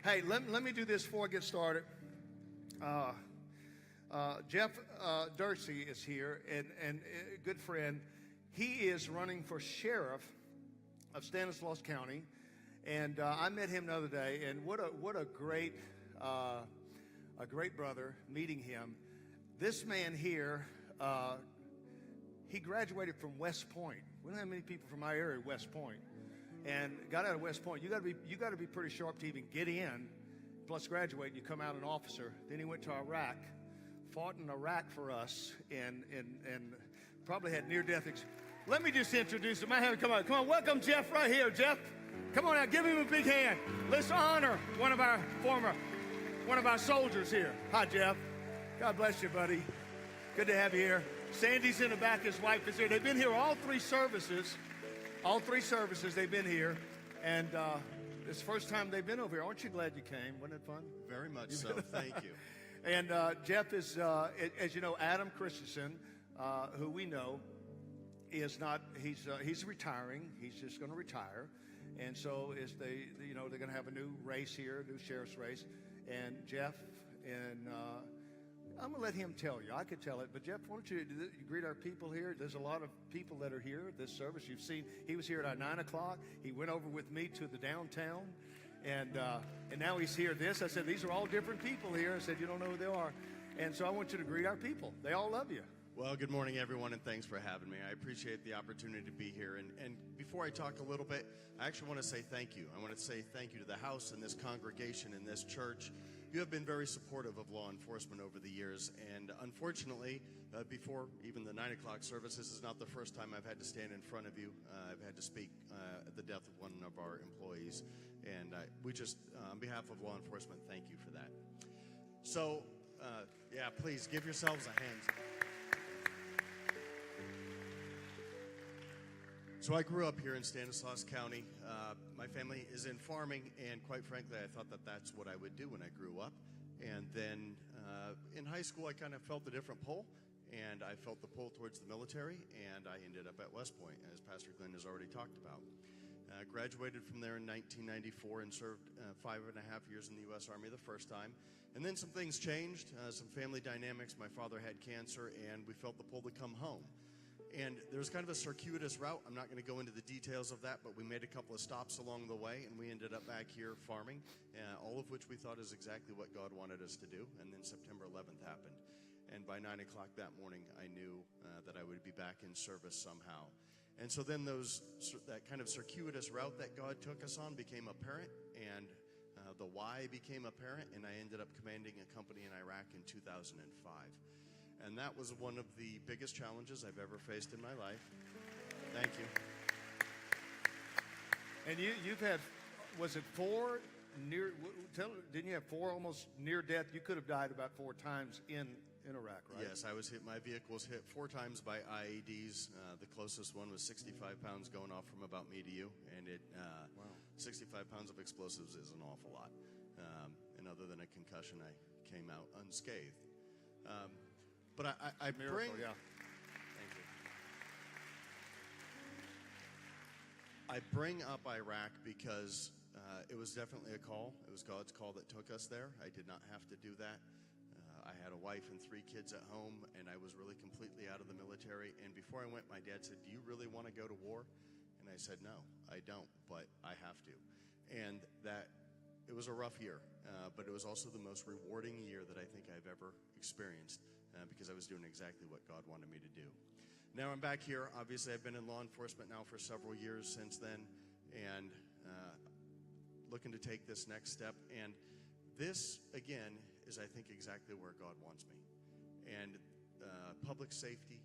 Hey, let me do this before I get started. Jeff Dirkse is here, and a good friend. He is running for sheriff of Stanislaus County, and I met him the other day, and what a great brother meeting him. This man here, he graduated from West Point. We don't have many people from my area, West Point, and got out of West Point. You got to be pretty sharp to even get in. Plus graduate, you come out an officer. Then he went to Iraq, fought in Iraq for us, and probably had near-death experience. Let me just introduce him. I have him come on, welcome Jeff right here. Jeff, come on out, give him a big hand. Let's honor one of our soldiers here. Hi, Jeff. God bless you, buddy. Good to have you here. Sandy's in the back. His wife is here. They've been here all three services. All three services they've been here, and it's the first time they've been over here. Aren't you glad you came? Wasn't it fun? Very much so. Thank you. And Jeff is, as you know, Adam Christensen, who we know, is not. He's retiring. He's just going to retire, and so they're going to have a new race here, a new sheriff's race, and Jeff and. I'm going to let him tell you. I could tell it, but Jeff, why don't you greet our people here? There's a lot of people that are here at this service. You've seen, he was here at our 9 o'clock. He went over with me to the downtown, and now he's here. I said, these are all different people here. I said, you don't know who they are. And so I want you to greet our people. They all love you. Well, good morning, everyone, and thanks for having me. I appreciate the opportunity to be here. And before I talk a little bit, I actually want to say thank you. I want to say thank you to the house and this congregation and this church. You have been very supportive of law enforcement over the years, and unfortunately, before even the 9 o'clock service, this is not the first time I've had to stand in front of you. I've had to speak at the death of one of our employees, and we just, on behalf of law enforcement, thank you for that. So, yeah, please give yourselves a hand. So I grew up here in Stanislaus County. My family is in farming, and quite frankly, I thought that that's what I would do when I grew up. And then in high school, I kind of felt a different pull, and I felt the pull towards the military, and I ended up at West Point, as Pastor Glenn has already talked about. Graduated from there in 1994 and served 5.5 years in the U.S. Army the first time. And then some things changed, some family dynamics. My father had cancer, and we felt the pull to come home. And there was kind of a circuitous route. I'm not going to go into the details of that, but we made a couple of stops along the way, and we ended up back here farming, all of which we thought is exactly what God wanted us to do. And then September 11th happened. And by 9 o'clock that morning, I knew that I would be back in service somehow. And so then that kind of circuitous route that God took us on became apparent, and the why became apparent, and I ended up commanding a company in Iraq in 2005. And that was one of the biggest challenges I've ever faced in my life. Thank you. And you've had, was it 4 near, didn't you have 4 almost near death? You could have died about 4 times in Iraq, right? Yes, I was hit. My vehicle was hit 4 times by IEDs. The closest one was 65 pounds going off from about me to you. And 65 pounds of explosives is an awful lot. And other than a concussion, I came out unscathed. But I bring, yeah. Thank you. I bring up Iraq because it was definitely a call. It was God's call that took us there. I did not have to do that. I had a wife and 3 kids at home, and I was really completely out of the military. And before I went, my dad said, "Do you really want to go to war?" And I said, "No, I don't, but I have to." And it was a rough year, but it was also the most rewarding year that I think I've ever experienced. Because I was doing exactly what God wanted me to do. Now I'm back here. Obviously, I've been in law enforcement now for several years since then, and looking to take this next step. And this, again, is, I think, exactly where God wants me. And public safety,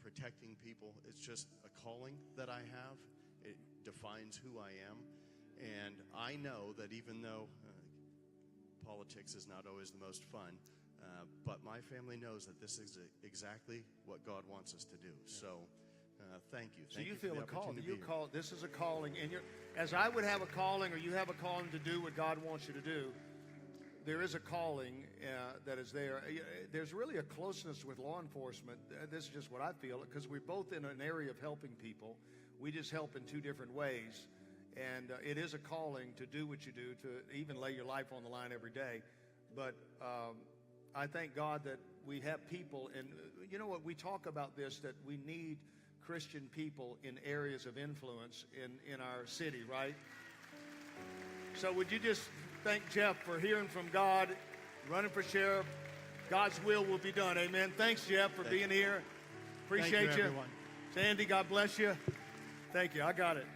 protecting people, it's just a calling that I have. It defines who I am. And I know that even though politics is not always the most fun, but my family knows that this is exactly what God wants us to do. So, thank you. So you feel a call. This is a calling, and as I would have a calling, or you have a calling to do what God wants you to do. There is a calling that is there. There's really a closeness with law enforcement. This is just what I feel, because we're both in an area of helping people. We just help in 2 different ways. And it is a calling to do what you do, to even lay your life on the line every day. But I thank God that we have people, and you know what, we talk about this, that we need Christian people in areas of influence in our city, right? So would you just thank Jeff for hearing from God, running for sheriff? God's will be done. Amen. Thanks, Jeff, for being here. Appreciate Thank you, everyone. Sandy, God bless you. Thank you. I got it.